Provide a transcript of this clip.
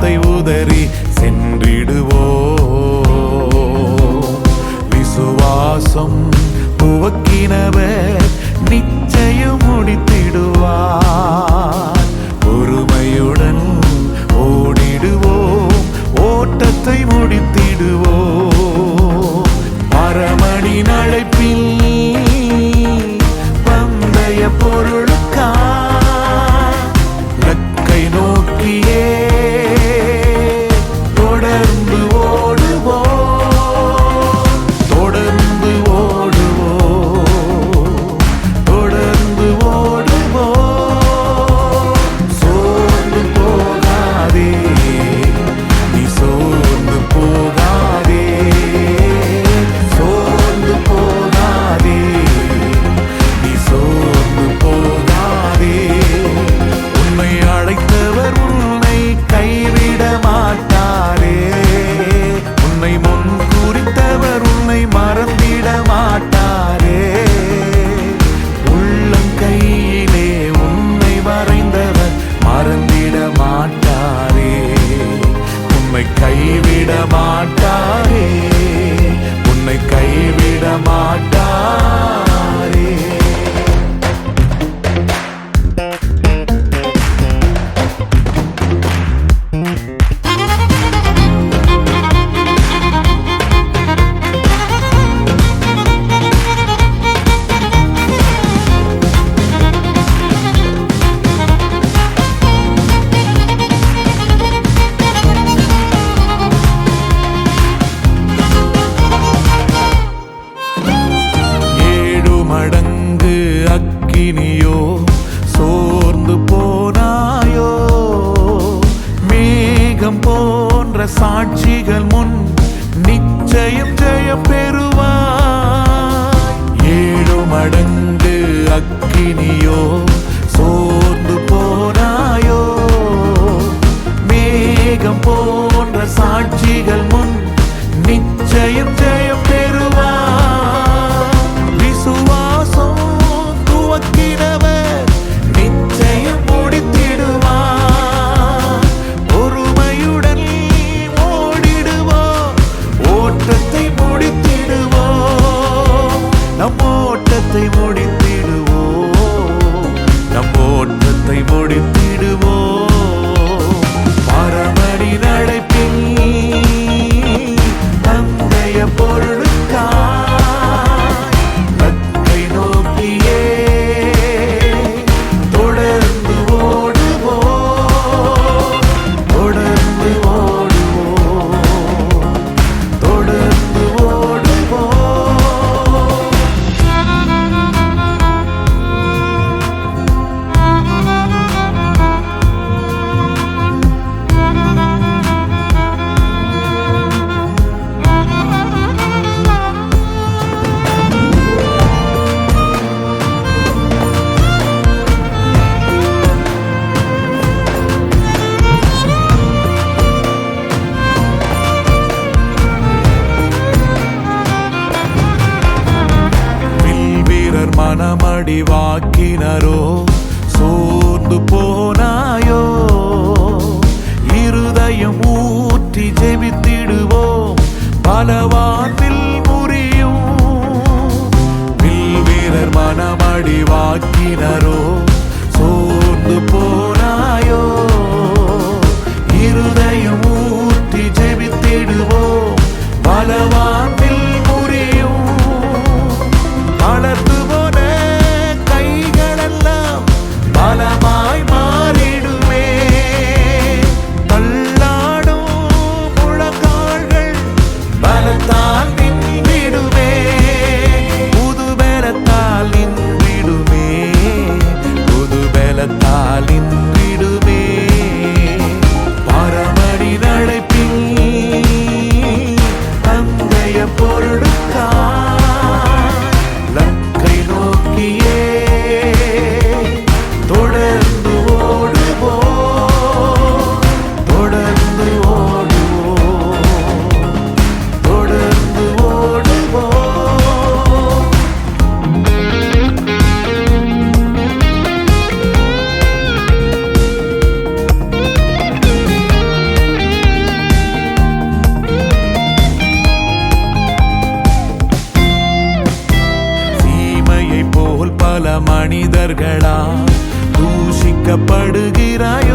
பாவத்தை உதறி சென்றிடுவோம். விசுவாசம் துவக்கினவர் நிச்சயம் முடித்திடுவார். பொறுமையுடன் ஓடிடுவோம், ஓட்டத்தை முடித்திடுவோம். பரமனின் அழைப்பில் பந்தய பொருளுக்கா லக்கை நோக்கியே தொடர்ந்து ஓடுவோம், தொடர்ந்து ஓடுவோம், தொடர்ந்து ஓடுவோம். சோர்ந்து போகாதே, நீ சோர்ந்து போகாதே, சோர்ந்து போகாதே, நீ சோர்ந்து போகாதே. உன்னை அழைத்தவர் உன்னை கைவிட மாட்டாரே, உன்னை முன் குறித்தவர் உன்னை மறந்திட மாட்டாரே. உள்ளங்கையிலே உன்னை வரைந்தவர் மறந்திட மாட்டாரே, உன்னை கைவிட மாட்டாரே, உன்னை கைவிட மாட்டாரே. மடங்கு அக்கினியோ சோர்ந்து போனாயோ, மேகம் போன்ற சாட்சிகள் முன் நிச்சயம் ஜெயம் பெறுவாய். 7 மடங்கு அக்கினியோ சோர்ந்து போனாயோ, மேகம் போன்ற சாட்சிகள் முன் நிச்சயம் ஜெயம் பெறுவாய். விசுவாசம் துவக்கினவர் நிச்சயம் முடித்திடுவார். பொறுமையுடன் ஓடிடுவோம், ஓட்டத்தை முடித்திடுவோம், நம் ஓட்டத்தை முடித்திடுவோம், நம் ஓட்டத்தை முடித்திடுவோம். பரமனின் அழைப்பில் பந்தய பொருளுக்கா மனமடிவாக்கினரோ சோர்ந்து போனாயோ, இருதயம் ஊற்றி ஜெபித்திடுவோம், பலவான்வில் முறியும். வில்வீரர் மனமடிவாக்கினரோ சோர்ந்து போனாயோ, இருதயம் ஊற்றி ஜெபித்திடுவோம், பலவான்வில் முறியும். வளர்ந்து போன கைகளெல்லாம் பலமாய் மாறிடுமே, தள்ளாடும் முழங்கால்கள் பலத்தால் நின்றிடுமே, புது பலத்தால் நின்றிடுமே. மனிதர்களா தூஷிக்கப்படுகிறாய்